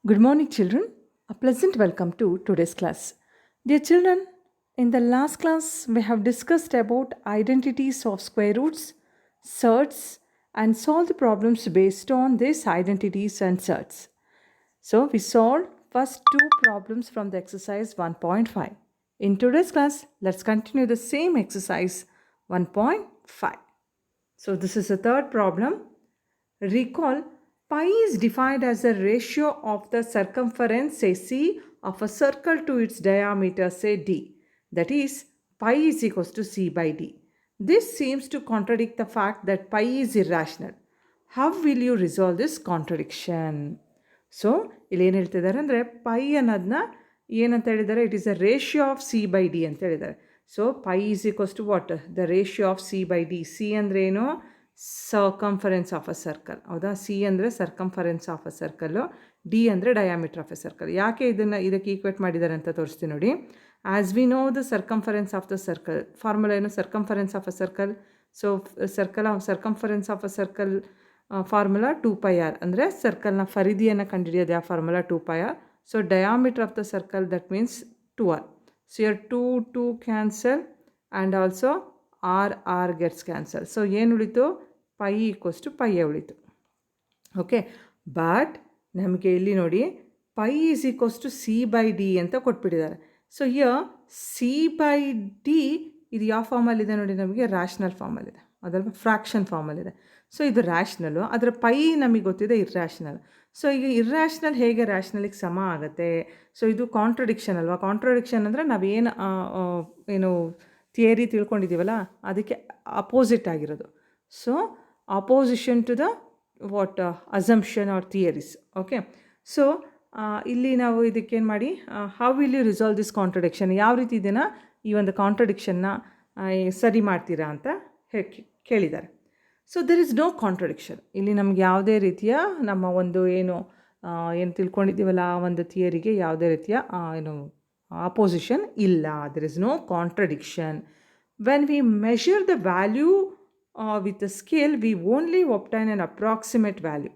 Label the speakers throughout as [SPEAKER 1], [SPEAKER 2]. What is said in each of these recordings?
[SPEAKER 1] Good morning, children. A pleasant welcome to today's class. Dear children, in the last class, we have discussed about identities of square roots, surds, and solved the problems based on these identities and surds. So, we solved first two problems from the exercise 1.5. In today's class, let's continue the same exercise 1.5. So, this is the third problem. Recall, pi is defined as the ratio of the circumference, say C, of a circle to its diameter, say D. That is, pi is equals to C by D. This seems to contradict the fact that pi is irrational. How will you resolve this contradiction? So ಇಲ್ಲಿ ಏನು ಹೇಳ್ತಿದ್ದಾರೆ ಅಂದರೆ pi ಅನ್ನೋದನ್ನ ಏನಂತ ಹೇಳಿದ್ದಾರೆ, it is a ratio of C by D ಅಂತ ಹೇಳಿದ್ದಾರೆ. So pi is equals to what, the ratio of C by D. C ಅಂದರೆ ಏನು, ಸರ್ಕಂಫರೆನ್ಸ್ ಆಫ್ ಅ ಸರ್ಕಲ್. ಹೌದಾ, ಸಿ ಅಂದರೆ circumference of a circle, D ಅಂದರೆ diameter of a circle. ಯಾಕೆ ಇದಕ್ಕೆ equate ಮಾಡಿದ್ದಾರೆ ಅಂತ ತೋರಿಸ್ತೀನಿ ನೋಡಿ. As we know the circumference of the circle, formula ಏನು, circumference of a circle. So circumference of a circle formula 2πr, ಅಂದರೆ ಸರ್ಕಲ್ನ ಪರಿಧಿಯನ್ನು ಕಂಡುಹಿಡಿಯೋದು ಯಾವ formula 2πr. So diameter of the circle, that means 2r. So here 2 cancel and also r gets cancel. So ಏನು ಉಳಿತು, pi equals to pi ಉಳಿತು. Okay, but ನಮಗೆ ಇಲ್ಲಿ ನೋಡಿ pi is equals to C by D ಅಂತ ಕೊಟ್ಬಿಟ್ಟಿದ್ದಾರೆ. So here c by d ಇದು ಯಾವ ಫಾರ್ಮಲ್ಲಿದೆ ನೋಡಿ, ನಮಗೆ ರ್ಯಾಷನಲ್ ಫಾರ್ಮಲ್ಲಿದೆ, ಅದಲ್ವ, ಫ್ರ್ಯಾಕ್ಷನ್ ಫಾರ್ಮಲ್ಲಿದೆ. ಸೊ ಇದು ರ್ಯಾಷನಲ್ಲು, ಅದರ ಪೈ ನಮಗೆ ಗೊತ್ತಿದೆ ಇರ್ರ್ಯಾಷನಲ್. ಸೊ ಈಗ ಇರ್ರ್ಯಾಷನಲ್ ಹೇಗೆ ರ್ಯಾಷನಲಿಗೆ ಸಮ ಆಗುತ್ತೆ? ಸೊ ಇದು ಕಾಂಟ್ರಡಿಕ್ಷನ್ ಅಲ್ವಾ. ಕಾಂಟ್ರಡಿಕ್ಷನ್ ಅಂದರೆ ನಾವೇನು ಏನು ಥಿಯರಿ ತಿಳ್ಕೊಂಡಿದ್ದೀವಲ್ಲ ಅದಕ್ಕೆ ಅಪೋಸಿಟ್ ಆಗಿರೋದು. So opposition to the what assumption or theories. Okay, so ಇಲ್ಲಿ ನಾವು ಇದಕ್ಕೇನು ಮಾಡಿ, how will you resolve this contradiction, ಯಾವ ರೀತಿ ಇದನ್ನು ಈ ಒಂದು ಕಾಂಟ್ರಡಿಕ್ಷನ್ನ ಸರಿ ಮಾಡ್ತೀರಾ ಅಂತ ಕೇಳಿದ್ದಾರೆ. So there is no contradiction. ಇಲ್ಲಿ ನಮ್ಗೆ ಯಾವುದೇ ರೀತಿಯ ನಮ್ಮ ಒಂದು ಏನು ತಿಳ್ಕೊಂಡಿದ್ದೀವಲ್ಲ ಆ ಒಂದು ಥಿಯರಿಗೆ ಯಾವುದೇ ರೀತಿಯ ಏನು ಅಪೋಸಿಷನ್ ಇಲ್ಲ. There is no contradiction. When we measure the value with a scale, we only obtain an approximate value.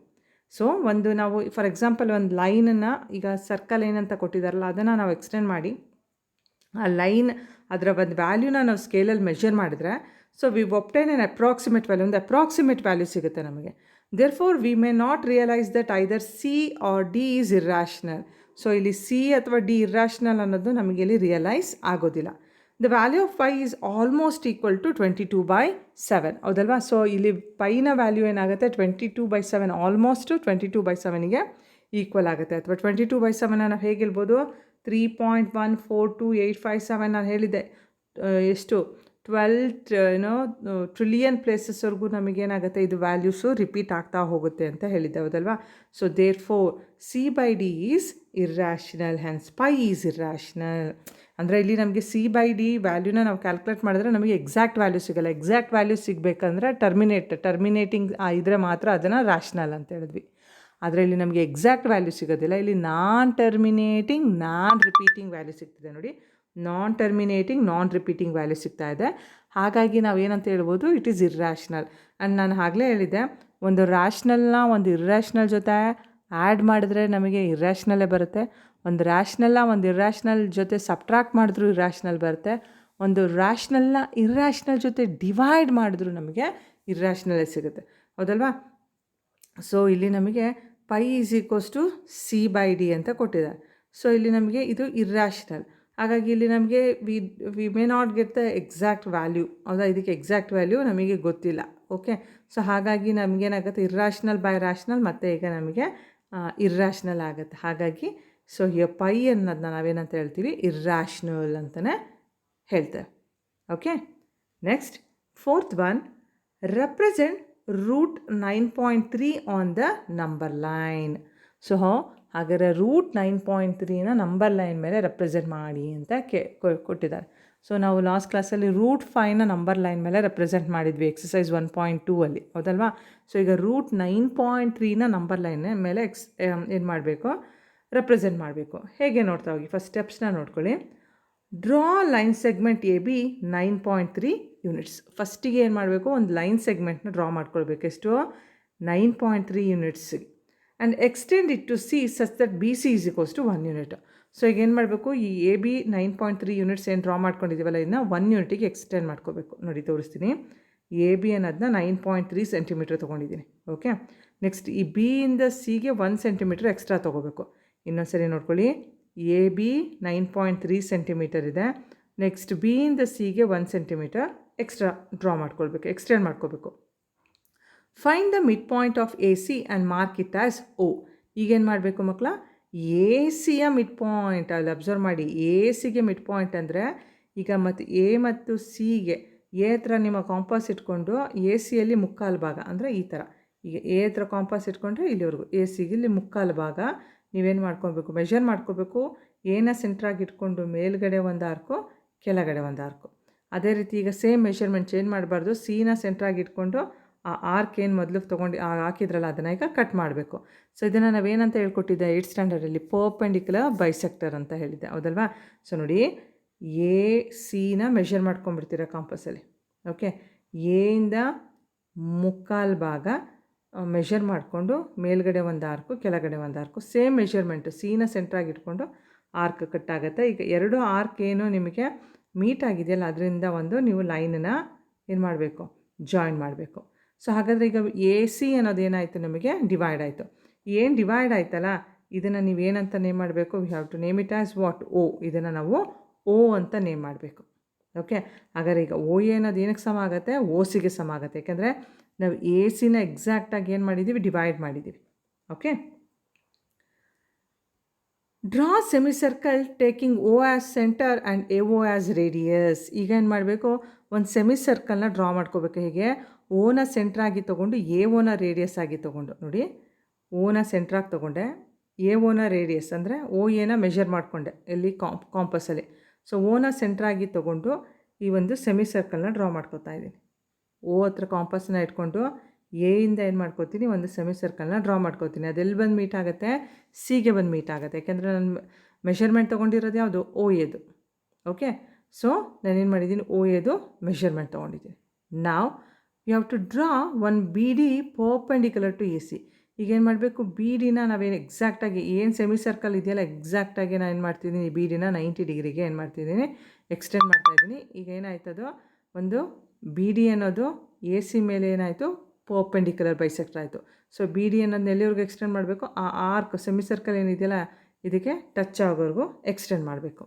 [SPEAKER 1] So ಒಂದು ನಾವು ಫಾರ್ ಎಕ್ಸಾಂಪಲ್ ಒಂದು ಲೈನನ್ನು, ಈಗ ಸರ್ಕಲ್ ಏನಂತ ಕೊಟ್ಟಿದ್ದಾರಲ್ಲ ಅದನ್ನು ನಾವು ಎಕ್ಸ್ಟೆಂಡ್ ಮಾಡಿ ಆ ಲೈನ್ ಅದರ ಒಂದು ವ್ಯಾಲ್ಯೂನ ನಾವು ಸ್ಕೇಲಲ್ಲಿ ಮೆಷರ್ ಮಾಡಿದ್ರೆ, so we obtain an approximate value, ಒಂದು ಅಪ್ರಾಕ್ಸಿಮೇಟ್ ವ್ಯಾಲ್ಯೂ ಸಿಗುತ್ತೆ ನಮಗೆ. Therefore we may not realise that either C or D is irrational. So ಇಲ್ಲಿ ಸಿ ಅಥವಾ ಡಿ ಇರ್ರ್ಯಾಷನಲ್ ಅನ್ನೋದು ನಮಗೆ ಇಲ್ಲಿ ರಿಯಲೈಸ್ ಆಗೋದಿಲ್ಲ. The value of pi is almost equal to 22/7, ಹೌದಲ್ವಾ. ಸೊ ಇಲ್ಲಿ ಪೈನ ವ್ಯಾಲ್ಯೂ ಏನಾಗುತ್ತೆ, 22/7, ಆಲ್ಮೋಸ್ಟ್ 22/7ಗೆ ಈಕ್ವಲ್ ಆಗುತ್ತೆ. ಅಥವಾ 22/7 ನಾವು ಹೇಗೆ ಹೇಳ್ಬೋದು, 3.142857 ನಾನು ಹೇಳಿದ್ದೆ, ಎಷ್ಟು 12 ಟ್ರಿಲಿಯನ್ ಪ್ಲೇಸಸ್ವರೆಗೂ ನಮಗೇನಾಗುತ್ತೆ, ಇದು ವ್ಯಾಲ್ಯೂಸು ರಿಪೀಟ್ ಆಗ್ತಾ ಹೋಗುತ್ತೆ ಅಂತ ಹೇಳಿದ್ದೆ, ಹೌದಲ್ವಾ. So therefore C by D is irrational, hence pi is irrational. ಅಂದರೆ ಇಲ್ಲಿ ನಮಗೆ ಸಿ ಬೈ ಡಿ ವ್ಯಾಲ್ಯೂನ ನಾವು ಕ್ಯಾಲ್ಕುಲೇಟ್ ಮಾಡಿದ್ರೆ ನಮಗೆ ಎಕ್ಸಾಕ್ಟ್ ವ್ಯಾಲ್ಯೂ ಸಿಗೋಲ್ಲ. ಎಕ್ಸಾಕ್ಟ್ ವ್ಯಾಲ್ಯೂ ಸಿಗಬೇಕಂದ್ರೆ ಟರ್ಮಿನೇಟಿಂಗ್ ಇದ್ರೆ ಮಾತ್ರ ಅದನ್ನು ರ್ಯಾಷನಲ್ ಅಂತ ಹೇಳಿದ್ವಿ. ಆದರೆ ಇಲ್ಲಿ ನಮಗೆ ಎಕ್ಸಾಕ್ಟ್ ವ್ಯಾಲ್ಯೂ ಸಿಗೋದಿಲ್ಲ. ಇಲ್ಲಿ non terminating non repeating value ಸಿಗ್ತಿದೆ ನೋಡಿ, non terminating non repeating value ಸಿಗ್ತಾ ಇದೆ. ಹಾಗಾಗಿ ನಾವು ಏನಂತ ಹೇಳ್ಬೋದು, ಇಟ್ ಈಸ್ ಇರ್ರ್ಯಾಷನಲ್. ಆ್ಯಂಡ್ ನಾನು ಆಗಲೇ ಹೇಳಿದ್ದೆ, ಒಂದು ರ್ಯಾಷನಲ್ನ ಒಂದು ಇರ್ರ್ಯಾಷನಲ್ ಜೊತೆ ಆ್ಯಡ್ ಮಾಡಿದ್ರೆ ನಮಗೆ ಇರ್ರ್ಯಾಷನಲ್ಲೇ ಬರುತ್ತೆ. ಒಂದು ರ್ಯಾಷನಲ್ನ ಒಂದು ಇರ್ರ್ಯಾಷನಲ್ ಜೊತೆ ಸಬ್ಟ್ರಾಕ್ಟ್ ಮಾಡಿದ್ರೂ ಇರ್ರ್ಯಾಷನಲ್ ಬರುತ್ತೆ. ಒಂದು ರ್ಯಾಷನಲ್ನ ಇರ್ರ್ಯಾಷನಲ್ ಜೊತೆ ಡಿವೈಡ್ ಮಾಡಿದ್ರೂ ನಮಗೆ ಇರ್ರ್ಯಾಷನಲ್ಲೇ ಸಿಗುತ್ತೆ, ಹೌದಲ್ವಾ. ಸೊ ಇಲ್ಲಿ ನಮಗೆ pi is equals to C by D ಅಂತ ಕೊಟ್ಟಿದ್ದಾರೆ. ಸೊ ಇಲ್ಲಿ ನಮಗೆ ಇದು ಇರ್ರ್ಯಾಷನಲ್. ಹಾಗಾಗಿ ಇಲ್ಲಿ ನಮಗೆ V may not get the exact value, ಹೌದಾ. ಇದಕ್ಕೆ ಎಕ್ಸಾಕ್ಟ್ ವ್ಯಾಲ್ಯೂ ನಮಗೆ ಗೊತ್ತಿಲ್ಲ. ಓಕೆ, ಸೊ ಹಾಗಾಗಿ ನಮಗೇನಾಗುತ್ತೆ, ಇರ್ರ್ಯಾಷನಲ್ ಬೈ ರ್ಯಾಷನಲ್ ಮತ್ತು ಈಗ ನಮಗೆ ಇರ್ರ್ಯಾಷನಲ್ ಆಗುತ್ತೆ. ಹಾಗಾಗಿ ಸೊ ಈ ಪೈ ಅನ್ನೋದನ್ನ ನಾವೇನಂತ ಹೇಳ್ತೀವಿ, ಇರ್ರ್ಯಾಷನಲ್ ಅಂತಲೇ ಹೇಳ್ತೇವೆ. Okay, next fourth one, represent root 9.3 on the number line. So ಹಾಗಾದರೆ ರೂಟ್ 9.3ನ ನಂಬರ್ ಲೈನ್ ಮೇಲೆ ರೆಪ್ರೆಸೆಂಟ್ ಮಾಡಿ ಅಂತ ಕೊಟ್ಟಿದ್ದಾರೆ. ಸೊ ನಾವು ಲಾಸ್ಟ್ ಕ್ಲಾಸಲ್ಲಿ ರೂಟ್ 5ನ ನಂಬರ್ ಲೈನ್ ಮೇಲೆ ರೆಪ್ರೆಸೆಂಟ್ ಮಾಡಿದ್ವಿ ಎಕ್ಸಸೈಸ್ 1.2 ಅಲ್ಲಿ, ಹೌದಲ್ವಾ. ಸೊ ಈಗ ರೂಟ್ 9.3ನ ನಂಬರ್ ಲೈನ್ ಮೇಲೆ ಏನು ಮಾಡಬೇಕು, ರೆಪ್ರೆಸೆಂಟ್ ಮಾಡಬೇಕು. ಹೇಗೆ ನೋಡ್ತಾ ಹೋಗಿ, ಫಸ್ಟ್ ಸ್ಟೆಪ್ಸ್ನ ನೋಡ್ಕೊಳ್ಳಿ. Draw line segment A B 9.3 units. ಫಸ್ಟಿಗೆ ಏನು ಮಾಡಬೇಕು, ಒಂದು ಲೈನ್ ಸೆಗ್ಮೆಂಟ್ನ ಡ್ರಾ ಮಾಡ್ಕೊಳ್ಬೇಕು. ಎಷ್ಟು, 9.3 units. And extend it to C such that B C is equals to 1 unit. So ಈಗ ಏನು ಮಾಡಬೇಕು, ಈ ಎ ಬಿ 9.3 ಯೂನಿಟ್ಸ್ ಏನು ಡ್ರಾ ಮಾಡ್ಕೊಂಡಿದ್ದೀವಲ್ಲ, ಇದನ್ನ 1 ಯೂನಿಟಿಗೆ ಎಕ್ಸ್ಟೆಂಡ್ ಮಾಡ್ಕೋಬೇಕು. ನೋಡಿ ತೋರಿಸ್ತೀನಿ. ಎ ಬಿ ಅನ್ನೋದನ್ನ 9.3 ಸೆಂಟಿಮೀಟ್ರ್ ತೊಗೊಂಡಿದ್ದೀನಿ. ಓಕೆ, ನೆಕ್ಸ್ಟ್ ಈ ಬಿ ಇಂದ ಸಿಗೆ 1 ಸೆಂಟಿಮೀಟ್ರ್ ಎಕ್ಸ್ಟ್ರಾ ತೊಗೋಬೇಕು. ಇನ್ನೊಂದು ಸರಿ ನೋಡ್ಕೊಳ್ಳಿ, ಎ ಬಿ 9.3 ಸೆಂಟಿಮೀಟರ್ ಇದೆ. ನೆಕ್ಸ್ಟ್ ಬಿ ಇಂದ ಸಿಗೆ 1 ಸೆಂಟಿಮೀಟರ್ ಎಕ್ಸ್ಟ್ರಾ ಡ್ರಾ ಮಾಡ್ಕೊಳ್ಬೇಕು, ಎಕ್ಸ್ಟೆಂಡ್ ಮಾಡ್ಕೋಬೇಕು. Find the midpoint of a c and mark it as o. ಈಗೇನು ಮಾಡಬೇಕು ಮಕ್ಕಳ, ಎ ಸಿಯ ಮಿಡ್ ಪಾಯಿಂಟ್ ಅಲ್ಲಿ ಅಬ್ಸರ್ವ್ ಮಾಡಿ. ಎ ಸಿಗೆ ಮಿಡ್ ಪಾಯಿಂಟ್ ಅಂದರೆ ಈಗ ಮತ್ತು ಎ ಮತ್ತು ಸಿಗೆ ಎ ಹತ್ರ ನಿಮ್ಮ ಕಾಂಪಾಸ್ ಇಟ್ಕೊಂಡು ಎ ಸಿಯಲ್ಲಿ ಮುಕ್ಕಾಲು ಭಾಗ ಅಂದರೆ ಈ ಥರ. ಈಗ ಎ ಹತ್ರ ಕಾಂಪಾಸ್ ಇಟ್ಕೊಂಡ್ರೆ ಇಲ್ಲಿವರೆಗೂ, ಎ ಸಿಗೆ ಇಲ್ಲಿ ಮುಕ್ಕಾಲು ಭಾಗ ನೀವೇನು ಮಾಡ್ಕೊಬೇಕು, ಮೆಷರ್ ಮಾಡ್ಕೋಬೇಕು. ಎನ ಸೆಂಟ್ರಾಗಿ ಇಟ್ಕೊಂಡು ಮೇಲ್ಗಡೆ ಒಂದು ಆರ್ಕು, ಕೆಳಗಡೆ ಒಂದು ಆರ್ಕು. ಅದೇ ರೀತಿ ಈಗ ಸೇಮ್ ಮೆಷರ್ಮೆಂಟ್ ಚೇಂಜ್ ಮಾಡಬಾರ್ದು. ಸಿನ ಸೆಂಟ್ರಾಗಿ ಇಟ್ಕೊಂಡು ಆ ಆರ್ಕ್ ಏನು ಮೊದಲು ತೊಗೊಂಡು ಹಾಕಿದ್ರಲ್ಲ ಅದನ್ನು ಈಗ ಕಟ್ ಮಾಡಬೇಕು. ಸೊ ಇದನ್ನು ನಾವೇನಂತ ಹೇಳ್ಕೊಟ್ಟಿದ್ದೆ 8th ಸ್ಟ್ಯಾಂಡರ್ಡಲ್ಲಿ, ಪರ್ಪೆಂಡಿಕ್ಯುಲರ್ ಬೈಸೆಕ್ಟರ್ ಅಂತ ಹೇಳಿದ್ದೆ, ಹೌದಲ್ವಾ? ಸೊ ನೋಡಿ, ಎ ಸಿನ ಮೆಷರ್ ಮಾಡ್ಕೊಂಡ್ಬಿಡ್ತೀರ ಕಾಂಪಸಲ್ಲಿ. ಓಕೆ, ಎ ಇಂದ ಮುಕ್ಕಾಲು ಭಾಗ ಮೆಷರ್ ಮಾಡಿಕೊಂಡು ಮೇಲ್ಗಡೆ ಒಂದು ಆರ್ಕು, ಕೆಳಗಡೆ ಒಂದು ಆರ್ಕು, ಸೇಮ್ ಮೆಷರ್ಮೆಂಟು. ಸಿನ ಸೆಂಟ್ರಾಗಿ ಇಟ್ಕೊಂಡು ಆರ್ಕ್ ಕಟ್ ಆಗುತ್ತೆ. ಈಗ ಎರಡು ಆರ್ಕ್ ಏನು ನಿಮಗೆ ಮೀಟ್ ಆಗಿದೆಯಲ್ಲ, ಅದರಿಂದ ಒಂದು ನೀವು ಲೈನನ್ನು ಏನು ಮಾಡಬೇಕು, ಜಾಯಿನ್ ಮಾಡಬೇಕು. ಸೊ ಹಾಗಾದರೆ ಈಗ ಎ ಸಿ ಅನ್ನೋದು ಏನಾಯಿತು, ನಮಗೆ ಡಿವೈಡ್ ಆಯಿತು. ಏನು ಡಿವೈಡ್ ಆಯ್ತಲ್ಲ, ಇದನ್ನು ನೀವೇನಂತ ನೇಮ್ ಮಾಡಬೇಕು, we have to name it as what, o. ಇದನ್ನು ನಾವು ಓ ಅಂತ ನೇಮ್ ಮಾಡಬೇಕು. ಓಕೆ, ಹಾಗಾದ್ರೆ ಈಗ ಓ ಎ ಅನ್ನೋದು ಏನಕ್ಕೆ ಸಮ ಆಗುತ್ತೆ, ಓ ಸಿಗೆ ಸಮ ಆಗುತ್ತೆ. ಯಾಕೆಂದರೆ ನಾವು ಎ ಸಿನ ಎಕ್ಸಾಕ್ಟಾಗಿ ಏನು ಮಾಡಿದ್ದೀವಿ, ಡಿವೈಡ್ ಮಾಡಿದ್ದೀವಿ. Okay, draw semicircle taking o as centre and a o as radius. ಈಗ ಏನು ಮಾಡಬೇಕು, ಒಂದು ಸೆಮಿಸರ್ಕಲ್ನ ಡ್ರಾ ಮಾಡ್ಕೋಬೇಕು. ಹೀಗೆ ಓನ ಸೆಂಟ್ರಾಗಿ ತೊಗೊಂಡು ಎ ಓನ ರೇಡಿಯಸ್ ಆಗಿ ತೊಗೊಂಡು, ನೋಡಿ ಓನ ಸೆಂಟ್ರಾಗಿ ತೊಗೊಂಡೆ, ಎ ಓನ ರೇಡಿಯಸ್ ಅಂದರೆ ಓ ಎನ ಮೆಷರ್ ಮಾಡಿಕೊಂಡೆ ಎಲ್ಲಿ, ಕಾಂಪಸಲ್ಲಿ. ಸೊ ಓನ ಸೆಂಟ್ರಾಗಿ ತೊಗೊಂಡು ಈ ಒಂದು ಸೆಮಿಸರ್ಕಲ್ನ ಡ್ರಾ ಮಾಡ್ಕೋತಾ ಇದ್ದೀನಿ. ಓ ಹತ್ರ ಕಾಂಪಸ್ನ ಇಟ್ಕೊಂಡು ಎ ಇಂದ ಏನು ಮಾಡ್ಕೋತೀನಿ, ಒಂದು ಸೆಮಿಸರ್ಕಲ್ನ ಡ್ರಾ ಮಾಡ್ಕೋತೀನಿ. ಅದೆಲ್ಲಿ ಬಂದು ಮೀಟ್ ಆಗುತ್ತೆ, ಸಿಗೆ ಬಂದು ಮೀಟ್ ಆಗುತ್ತೆ. ಯಾಕೆಂದರೆ ನಾನು ಮೆಷರ್ಮೆಂಟ್ ತೊಗೊಂಡಿರೋದು ಯಾವುದು, ಓ ಎದು. ಓಕೆ, ಸೊ ನಾನೇನು ಮಾಡಿದ್ದೀನಿ, ಓ ಎದು ಮೆಷರ್ಮೆಂಟ್ ತೊಗೊಂಡಿದ್ದೀನಿ. ನಾವು you have to draw one B D perpendicular to A C. ಈಗೇನು ಮಾಡಬೇಕು, ಬಿ ಡಿನ ನಾವೇನು ಎಕ್ಸಾಕ್ಟಾಗಿ ಏನು ಸೆಮಿಸರ್ಕಲ್ ಇದೆಯಲ್ಲ, ಎಕ್ಸಾಕ್ಟಾಗಿ ನಾನು ಏನು ಮಾಡ್ತಿದ್ದೀನಿ, ಬಿ ಡಿನ 90 ಡಿಗ್ರಿಗೆ ಏನು ಮಾಡ್ತಿದ್ದೀನಿ, ಎಕ್ಸ್ಟೆಂಡ್ ಮಾಡ್ತಾಯಿದ್ದೀನಿ. ಈಗ ಏನಾಯ್ತದು, ಒಂದು ಬಿ ಡಿ ಅನ್ನೋದು ಎ ಸಿ ಮೇಲೆ ಏನಾಯಿತು, ಪರ್ಪೆಂಡಿಕ್ಯುಲರ್ ಬೈಸೆಕ್ಟರ್ ಆಯಿತು. ಸೊ ಬಿ ಡಿ ಅನ್ನೋದನ್ನ ಎಲ್ಲಿವರೆಗೂ ಎಕ್ಸ್ಟೆಂಡ್ ಮಾಡಬೇಕು, ಆ ಆರ್ಕ್ ಸೆಮಿಸರ್ಕಲ್ ಏನಿದೆಯಲ್ಲ ಇದಕ್ಕೆ ಟಚ್ ಆಗೋವರೆಗೂ ಎಕ್ಸ್ಟೆಂಡ್ ಮಾಡಬೇಕು.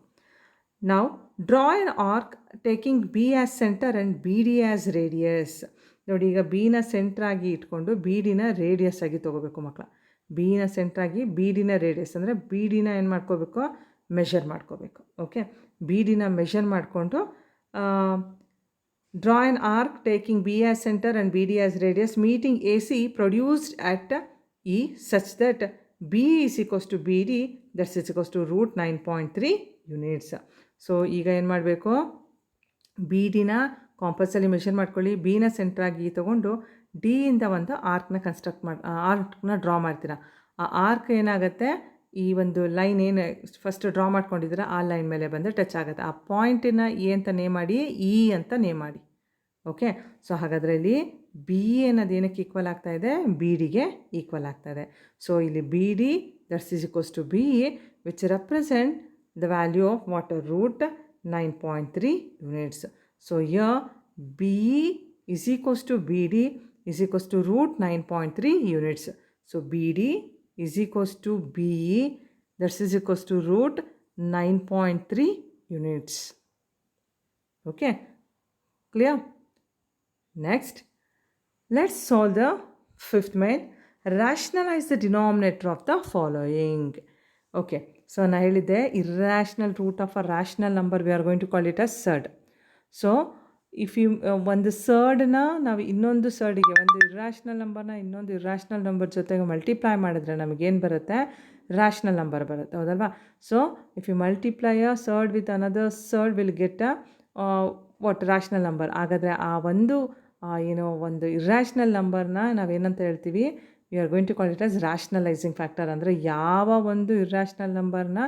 [SPEAKER 1] ನಾವು draw an arc taking B as centre and B D as radius. ನೋಡಿ, ಈಗ ಬಿನ ಸೆಂಟ್ರಾಗಿ ಇಟ್ಕೊಂಡು ಬಿ ಡಿನ ರೇಡಿಯಸ್ ಆಗಿ ತೊಗೋಬೇಕು ಮಕ್ಕಳ. ಬಿನ ಸೆಂಟ್ರಾಗಿ ಬಿ ಡಿನ ರೇಡಿಯಸ್ ಅಂದರೆ ಬಿ ಡಿನ ಏನು ಮಾಡ್ಕೋಬೇಕು, ಮೆಷರ್ ಮಾಡ್ಕೋಬೇಕು. ಓಕೆ, ಬಿ ಡಿನ ಮೆಷರ್ ಮಾಡಿಕೊಂಡು draw an arc taking B as centre and B D as radius meeting A C produced at E such that B is equals to B D that's is equals to root 9.3 units. So ಈಗ ಏನು ಮಾಡಬೇಕು, B ಡಿನ ಕಾಂಪಸಲ್ಲಿ measure ಮಾಡ್ಕೊಳ್ಳಿ, ಬಿನ ಸೆಂಟ್ರಾಗಿ ತೊಗೊಂಡು D ಇಂದ ಒಂದು ಆರ್ಕ್ನ ಆರ್ಕ್ನ draw ಮಾಡ್ತೀರಾ. ಆ arc ಏನಾಗುತ್ತೆ, ಈ ಒಂದು ಲೈನ್ ಏನು ಫಸ್ಟ್ ಡ್ರಾ ಮಾಡ್ಕೊಂಡಿದ್ದೀರ ಆ ಲೈನ್ ಮೇಲೆ ಬಂದು ಟಚ್ ಆಗುತ್ತೆ. ಆ ಪಾಯಿಂಟನ್ನ ಎ ಅಂತ ನೇಮ್ ಮಾಡಿ, ಇ ಅಂತ ನೇಮ್ ಮಾಡಿ. ಓಕೆ, ಸೊ ಹಾಗಾದರೆ ಇಲ್ಲಿ ಬಿ ಅನ್ನೋದು ಏನಕ್ಕೆ ಈಕ್ವಲ್ ಆಗ್ತಾ ಇದೆ, ಬಿ ಡಿಗೆ ಈಕ್ವಲ್ ಆಗ್ತಾ ಇದೆ. ಸೊ ಇಲ್ಲಿ B D that's is equals to B which represent the value of water root 9.3 units. So here BE is equals to BD is equals to root 9.3 units. So BD is equals to BE that is equals to root 9.3 units. Okay, clear? Next, let's solve the fifth main. Rationalize the denominator of the following. Okay, so ನಾನು ಹೇಳಿದ್ದೆ irrational root of a rational number we are going to call it as surd. So if you ಒಂದು ಸರ್ಡ್ನ ನಾವು ಇನ್ನೊಂದು ಸರ್ಡಿಗೆ, ಒಂದು irrational ನಂಬರ್ನ ಇನ್ನೊಂದು irrational number ಜೊತೆಗೆ ಮಲ್ಟಿಪ್ಲೈ ಮಾಡಿದ್ರೆ ನಮಗೇನು ಬರುತ್ತೆ, ರ್ಯಾಷನಲ್ ನಂಬರ್ ಬರುತ್ತೆ, ಹೌದಲ್ವಾ? So if you multiply a surd with another surd will get what rational number. ಹಾಗಾದರೆ ಆ ಒಂದು ಏನೋ ಒಂದು ಇರ್ಯಾಷನಲ್ ನಂಬರ್ನ ನಾವೇನಂತ ಹೇಳ್ತೀವಿ, we are going to call it as rationalising factor. ಅಂದರೆ ಯಾವ ಒಂದು ಇರ್ಯಾಷನಲ್ ನಂಬರ್ನ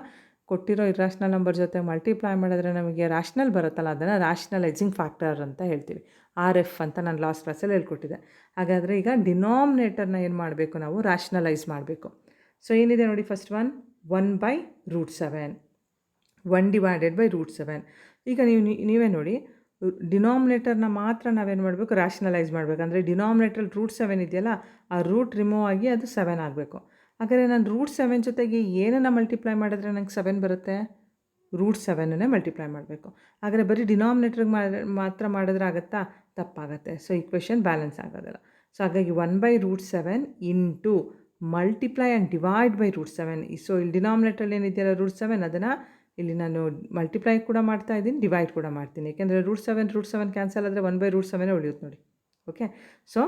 [SPEAKER 1] ಕೊಟ್ಟಿರೋ ಇರ್ಯಾಷನಲ್ ನಂಬರ್ ಜೊತೆ ಮಲ್ಟಿಪ್ಲೈ ಮಾಡಿದ್ರೆ ನಮಗೆ ರ್ಯಾಷನಲ್ ಬರುತ್ತಲ್ಲ, ಅದನ್ನು ರ್ಯಾಷನಲೈಸಿಂಗ್ ಫ್ಯಾಕ್ಟರ್ ಅಂತ ಹೇಳ್ತೀವಿ. RF ಅಂತ ನಾನು ಲಾಸ್ಟ್ ಕ್ಲಾಸಲ್ಲಿ ಹೇಳ್ಕೊಟ್ಟಿದ್ದೆ. ಹಾಗಾದರೆ ಈಗ ಡಿನಾಮಿನೇಟರ್ನ ಏನು ಮಾಡಬೇಕು, ನಾವು ರ್ಯಾಷನಲೈಸ್ ಮಾಡಬೇಕು. ಸೊ ಏನಿದೆ ನೋಡಿ, ಫಸ್ಟ್ (1/√7) 1/√7. ಈಗ ನೀವೇ ನೋಡಿ, ಡಿನಾಮಿನೇಟರ್ನ ಮಾತ್ರ ನಾವೇನು ಮಾಡಬೇಕು, ರ್ಯಾಷನಲೈಸ್ ಮಾಡಬೇಕು. ಅಂದರೆ ಡಿನಾಮಿನೇಟ್ರಲ್ಲಿ √7 ಇದೆಯಲ್ಲ, ಆ ರೂಟ್ ರಿಮೂವ್ ಆಗಿ ಅದು 7 ಆಗಬೇಕು. ಹಾಗಾದರೆ ನಾನು √7 ಜೊತೆಗೆ ಏನನ್ನು ಮಲ್ಟಿಪ್ಲೈ ಮಾಡಿದ್ರೆ ನಂಗೆ 7 ಬರುತ್ತೆ? √7 ಮಲ್ಟಿಪ್ಲೈ ಮಾಡಬೇಕು. ಹಾಗಾದರೆ ಬರೀ ಡಿನಾಮಿನೇಟ್ರಿಗೆ ಮಾತ್ರ ಮಾಡಿದ್ರೆ ಆಗುತ್ತಾ? ತಪ್ಪಾಗತ್ತೆ. ಸೊ ಈಕ್ವೇಷನ್ ಬ್ಯಾಲೆನ್ಸ್ ಆಗೋದಿಲ್ಲ. ಸೊ ಹಾಗಾಗಿ 1/√7 into multiply and divide by √7. So ಇಲ್ಲಿ ಡಿನಾಮಿನೇಟ್ರಲ್ಲಿ ಏನಿದೆಯಲ್ಲ √7, ಅದನ್ನು ಇಲ್ಲಿ ನಾನು ಮಲ್ಟಿಪ್ಲೈ ಕೂಡ ಮಾಡ್ತಾ ಇದ್ದೀನಿ, ಡಿವೈಡ್ ಕೂಡ ಮಾಡ್ತೀನಿ. ಏಕೆಂದರೆ √7 ಕ್ಯಾನ್ಸಲ್ ಆದರೆ 1/√7 ಉಳಿಯುತ್ತೆ ನೋಡಿ. ಓಕೆ, ಸೊ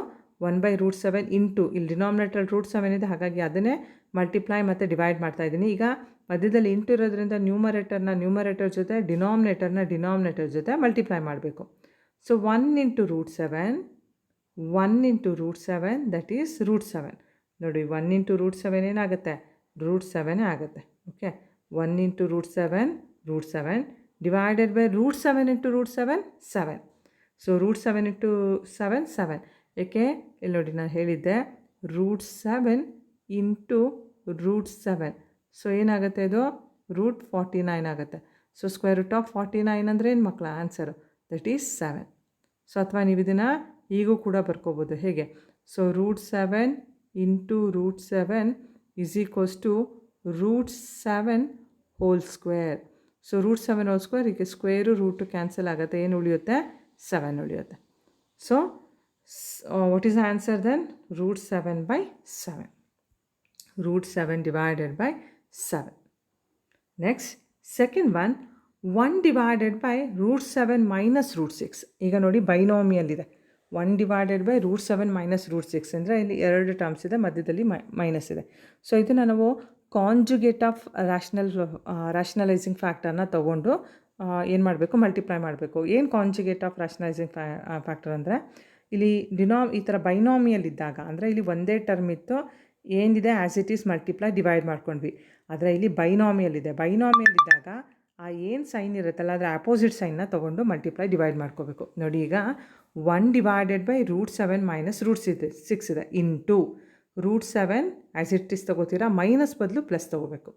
[SPEAKER 1] 1/√7 ಇಂಟು ಇಲ್ಲಿ ಡಿನಾಮಿನೇಟ್ರಲ್ಲಿ √7 ಇದೆ, ಹಾಗಾಗಿ ಅದನ್ನೇ ಮಲ್ಟಿಪ್ಲೈ ಮತ್ತು ಡಿವೈಡ್ ಮಾಡ್ತಾ ಇದ್ದೀನಿ. ಈಗ ಮಧ್ಯದಲ್ಲಿ ಇಂಟು ಇರೋದ್ರಿಂದ ನ್ಯೂಮರೇಟರ್ ಜೊತೆ ಡಿನಾಮಿನೇಟರ್ ಜೊತೆ ಮಲ್ಟಿಪ್ಲೈ ಮಾಡಬೇಕು. So 1 into √7 that is √7. ನೋಡಿ, 1 ಇಂಟು √7 ಏನಾಗುತ್ತೆ? √7 ಆಗುತ್ತೆ. Okay, 1 into √7 divided by √7 into √7 7. So √7 into 7. ಏಕೆ ಇಲ್ಲಿ ನೋಡಿ, ನಾನು ಹೇಳಿದ್ದೆ √7 ಇಂಟು √7. ಸೊ ಏನಾಗುತ್ತೆ, ಇದು √49 ಆಗುತ್ತೆ. ಸೊ √49 ಅಂದರೆ ಏನು ಮಕ್ಕಳ ಆನ್ಸರು? That is 7. ಸೊ ಅಥವಾ ನೀವು ಇದನ್ನು ಈಗೂ ಕೂಡ ಬರ್ಕೋಬೋದು. ಹೇಗೆ? So √7 into √7 is equals to √7 whole square. So √7 whole square, ಈಗ ಸ್ಕ್ವೇರು ರೂಟು ಕ್ಯಾನ್ಸಲ್ ಆಗುತ್ತೆ, ಏನು ಉಳಿಯುತ್ತೆ? 7 ಉಳಿಯುತ್ತೆ. So what is the answer then? √7/7. √7 divided by 7. Next, second one, 1 divided by √7 minus √6. ಈಗ ನೋಡಿ, ಬೈನಾಮಿಯಲ್ ಇದೆ. 1 divided by √7 minus √6 ಅಂದರೆ ಇಲ್ಲಿ 2 ಟರ್ಮ್ಸ್ ಇದೆ, ಮಧ್ಯದಲ್ಲಿ ಮೈನಸ್ ಇದೆ. ಸೊ ಇದನ್ನು ನಾವು ಕಾಂಜುಗೇಟ್ ಆಫ್ ರ್ಯಾಷನಲೈಸಿಂಗ್ ಫ್ಯಾಕ್ಟರ್ನ ತೊಗೊಂಡು ಏನು ಮಾಡಬೇಕು, ಮಲ್ಟಿಪ್ಲೈ ಮಾಡಬೇಕು. ಏನು ಕಾಂಜುಗೇಟ್ ಆಫ್ ರ್ಯಾಷನಲೈಸಿಂಗ್ ಫ್ಯಾಕ್ಟರ್ ಅಂದರೆ, ಇಲ್ಲಿ ಈ ಥರ ಬೈನಾಮಿಯಲ್ ಇದ್ದಾಗ, ಅಂದರೆ ಇಲ್ಲಿ ಒಂದೇ ಟರ್ಮ್ ಇತ್ತು, ಏನಿದೆ as it is multiply divide ಮಾಡ್ಕೊಂಡ್ವಿ. ಆದರೆ ಇಲ್ಲಿ ಬೈನಾಮಿಯಲ್ ಇದೆ. ಬೈನಾಮಿಯಲ್ ಇದ್ದಾಗ ಆ ಏನು ಸೈನ್ ಇರುತ್ತಲ್ಲ, ಅದರ ಆಪೋಸಿಟ್ ಸೈನ್ನ ತೊಗೊಂಡು ಮಲ್ಟಿಪ್ಲೈ ಡಿವೈಡ್ ಮಾಡ್ಕೋಬೇಕು. ನೋಡಿ, ಈಗ 1 divided by √7 minus √6 ಇದೆ, ಇಂಟು √7 ಆ್ಯಸ್ ಇಟ್ ಈಸ್ ತೊಗೋತೀರಾ, ಮೈನಸ್ ಬದಲು ಪ್ಲಸ್ ತೊಗೋಬೇಕು.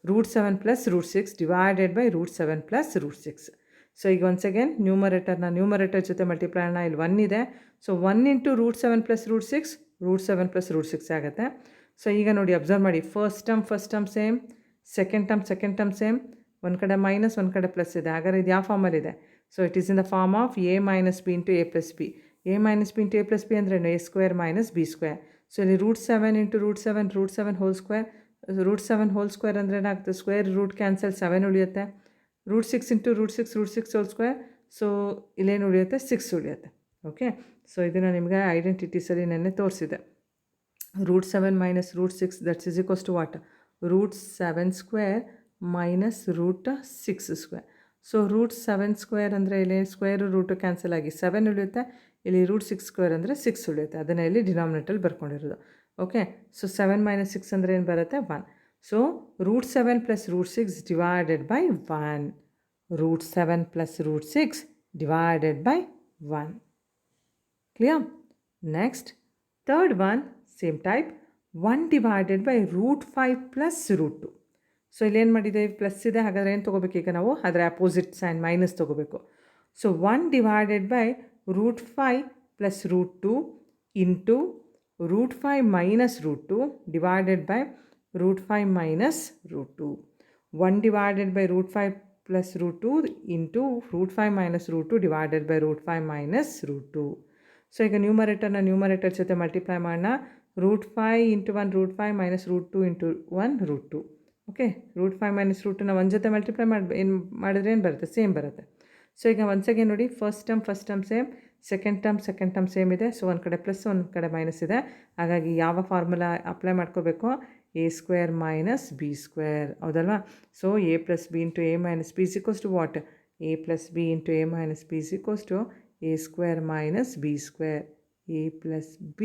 [SPEAKER 1] √7 plus √6 divided by √7 plus √6. So ಈಗ ಒನ್ಸ್ ಅಗೇನ್ ನ್ಯೂಮರೇಟರ್ ಜೊತೆ ಮಲ್ಟಿಪ್ಲೈನ ಇಲ್ಲಿ 1 ಇದೆ. ಸೊ 1 ಇಂಟು √7 ಪ್ಲಸ್ √6, √7 ಪ್ಲಸ್ √6 ಆಗುತ್ತೆ. ಸೊ ಈಗ ನೋಡಿ, ಅಬ್ಸರ್ವ್ ಮಾಡಿ, first term same, second term same, ಒಂದು ಕಡೆ ಮೈನಸ್ ಒಂದು ಕಡೆ ಪ್ಲಸ್ ಇದೆ. ಹಾಗಾದ್ರೆ ಇದು ಯಾವ ಫಾರ್ಮಲ್ಲಿದೆ? So it is in the form of a minus b into a plus b. a minus b into a plus b ಅಂದರೆ a² minus b². ಸೊ ಇಲ್ಲಿ √7 into √7 whole square. √7 whole square ಅಂದರೆ ಏನಾಗುತ್ತೆ? Square root cancel 7 ಉಳಿಯುತ್ತೆ. √6 into √6 hole square. So ಇಲ್ಲೇನು ಉಳಿಯುತ್ತೆ? 6 ಉಳಿಯುತ್ತೆ. Okay, so ಇದನ್ನು ನಿಮಗೆ ಐಡೆಂಟಿಟೀಸಲ್ಲಿ ನೆನ್ನೆ ತೋರಿಸಿದೆ. √7 minus √6 that's is equals to what? √7² minus √6². So √7² ಅಂದರೆ ಇಲ್ಲಿ ಸ್ಕ್ವೇರು ರೂಟು ಕ್ಯಾನ್ಸಲ್ ಆಗಿ 7 ಉಳಿಯುತ್ತೆ. ಇಲ್ಲಿ √6² ಅಂದರೆ 6 ಉಳಿಯುತ್ತೆ. ಅದನ್ನು ಇಲ್ಲಿ ಡಿನಾಮಿನೇಟಲ್ಲಿ ಬರ್ಕೊಂಡಿರೋದು. ಓಕೆ, ಸೊ 7 minus 6 ಅಂದರೆ ಏನು ಬರುತ್ತೆ? 1. So √7 plus √6 divided by 1. √7 plus √6 divided by 1. Clear? Next, third one, same type, 1 divided by √5 plus √2. So ಇಲ್ಲೇನು ಮಾಡಿದೆ? ಪ್ಲಸ್ ಇದೆ, ಹಾಗಾದರೆ ಏನು ತೊಗೋಬೇಕು ಈಗ ನಾವು? ಅದರ ಅಪೋಸಿಟ್ ಸೈನ್ ಮೈನಸ್ ತೊಗೋಬೇಕು. So 1 divided by √5 plus √2 into √5 minus √2 divided by √5 minus √2. 1 divided by √5 plus √2 into √5 minus √2 divided by √5 minus √2. So ಈಗ ನ್ಯೂಮರೇಟರ್ ಜೊತೆ ಮಲ್ಟಿಪ್ಲೈ ಮಾಡೋಣ. √5 into 1 √5 minus √2 into 1 √2. Okay, √5 minus √2ನ 1 ಜೊತೆ ಮಲ್ಟಿಪ್ಲೈ ಮಾಡಿದ್ರೆ ಏನು ಬರುತ್ತೆ? ಸೇಮ್ ಬರುತ್ತೆ. ಸೊ ಈಗ ಒನ್ಸ್ ಅಗೇನ್ ನೋಡಿ, first term same, second term same ಇದೆ. ಸೊ ಒಂದು ಕಡೆ ಪ್ಲಸ್ ಒಂದು ಕಡೆ ಮೈನಸ್ ಇದೆ. ಹಾಗಾಗಿ ಯಾವ ಫಾರ್ಮುಲಾ ಅಪ್ಲೈ ಮಾಡ್ಕೋಬೇಕು? a² minus b², ಹೌದಲ್ವಾ? So a plus b into a minus b is equals to what? a plus b into a minus b is equals to a² minus b². a plus b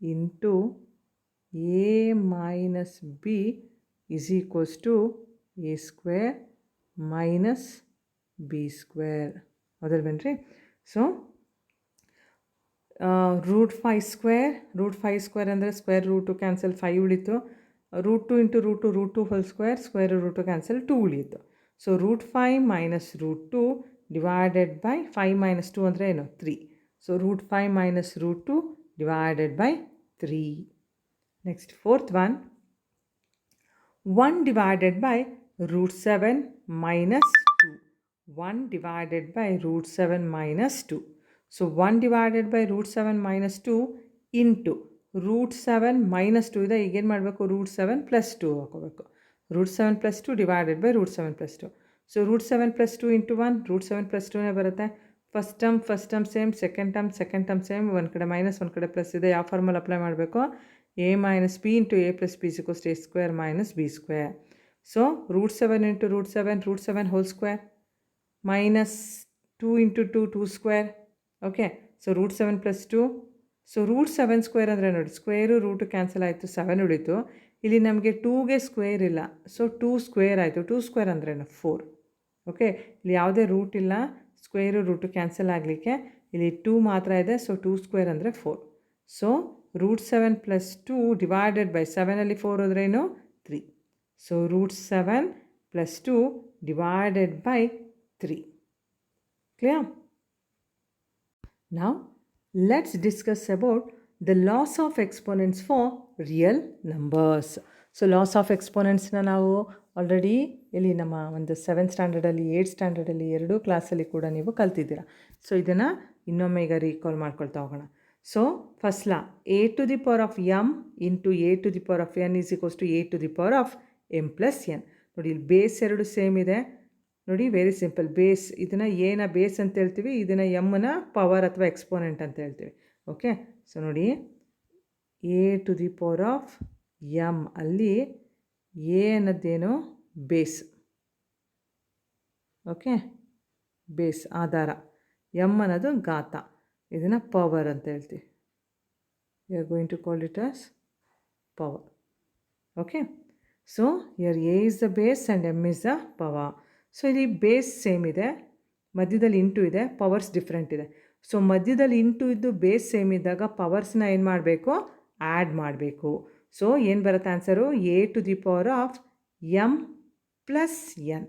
[SPEAKER 1] into a minus b is equals to a² minus b², ಹೌದಲ್ವೇನ್ರಿ? So root 5 square ಅಂದರೆ square root cancel 5 ಉಳಿತು. Root 2 into root 2 whole square root cancel 2 ಉಳಿಯಿತು. So root 5 minus root 2 divided by 5 minus 2 ಅಂದರೆ ಏನು 3. So root 5 minus root 2 divided by 3. Next fourth one, 1 divided by root 7 minus 2. 1 divided by root 7 minus 2. So 1 divided by root 7 minus 2 into root 7 minus 2 ಇದೆ. ಈಗೇನು ಮಾಡಬೇಕು, root 7 plus 2 ಹಾಕೋಬೇಕು. root 7 plus 2 divided by root 7 plus 2. So root 7 plus 2 into 1, root 7 plus 2ನೇ ಬರುತ್ತೆ. First term same, second term same, ಒಂದು ಕಡೆ minus ಒಂದು ಕಡೆ ಪ್ಲಸ್ ಇದೆ. ಯಾವ ಫಾರ್ಮಲ್ ಅಪ್ಲೈ ಮಾಡಬೇಕು, a minus b into a plus b is equals to a square minus b square. So root 7 into root 7 whole square minus 2 into 2 square. Okay, so root 7 plus 2. So root 7 square ಅಂದರೆ ನೋಡಿ, square root cancel ಆಯಿತು, 7 ಉಳಿತು. ಇಲ್ಲಿ ನಮಗೆ 2ಗೆ square ಇಲ್ಲ, so 2 square ಆಯಿತು. 2 square ಅಂದ್ರೇನು 4. Okay, ಇಲ್ಲಿ ಯಾವುದೇ ರೂಟ್ ಇಲ್ಲ, ಸ್ಕ್ವೇರು ರೂಟು ಕ್ಯಾನ್ಸಲ್ ಆಗಲಿಕ್ಕೆ ಇಲ್ಲಿ 2 ಮಾತ್ರ ಇದೆ. ಸೊ 2 ಸ್ಕ್ವೇರ್ ಅಂದರೆ 4. So root 7 plus 2 divided by 7ಅಲ್ಲಿ 4 ಹೋದ್ರೇನು 3. So root 7 plus 2 divided by 3. Clear? Now let's discuss about the loss of exponents for real numbers. So laws of ಎಕ್ಸ್ಪೋನೆಂಟ್ಸ್ನ ನಾವು ಆಲ್ರೆಡಿ ಇಲ್ಲಿ ನಮ್ಮ ಒಂದು 7th ಸ್ಟ್ಯಾಂಡರ್ಡಲ್ಲಿ 8th ಸ್ಟ್ಯಾಂಡರ್ಡಲ್ಲಿ ಎರಡೂ ಕ್ಲಾಸಲ್ಲಿ ಕೂಡ ನೀವು ಕಲ್ತಿದ್ದೀರಾ. ಸೊ ಇದನ್ನು ಇನ್ನೊಮ್ಮೆ ಈಗ ರೀಕಾಲ್ ಮಾಡ್ಕೊಳ್ತಾ ಹೋಗೋಣ. So first law, a to the power of m into a to the power of n is equals to a to the power of m plus n. ನೋಡಿ ಇಲ್ಲಿ ಬೇಸ್ ಎರಡು ಸೇಮ್ ಇದೆ. ನೋಡಿ ವೆರಿ ಸಿಂಪಲ್, ಬೇಸ್ ಇದನ್ನು ಎನ base ಅಂತ ಹೇಳ್ತೀವಿ, ಇದನ್ನು ಎಮ್ನ ಪವರ್ ಅಥವಾ ಎಕ್ಸ್ಪೋನೆಂಟ್ ಅಂತ ಹೇಳ್ತೀವಿ. ಓಕೆ, ಸೊ ನೋಡಿ a to the power of m, ಅಲ್ಲಿ a ಅನ್ನೋದೇನು ಬೇಸ್. ಓಕೆ, ಬೇಸ್ ಆಧಾರ, ಎಮ್ ಅನ್ನೋದು ಘಾತ, ಇದನ್ನು ಪವರ್ ಅಂತ ಹೇಳ್ತೀವಿ. You are going to call it as power. Okay, so here a is the base and m is the power. So ಇಲ್ಲಿ base same ಇದೆ, ಮಧ್ಯದಲ್ಲಿ ಇಂಟು ಇದೆ, ಪವರ್ಸ್ ಡಿಫ್ರೆಂಟ್ ಇದೆ. ಸೊ ಮಧ್ಯದಲ್ಲಿ ಇಂಟು ಇದ್ದು ಬೇಸ್ ಸೇಮ್ ಇದ್ದಾಗ ಪವರ್ಸ್ನ ಏನು ಮಾಡಬೇಕು, ಆ್ಯಡ್ ಮಾಡಬೇಕು. ಸೊ ಏನು ಬರುತ್ತೆ answer, a to the power of m plus n.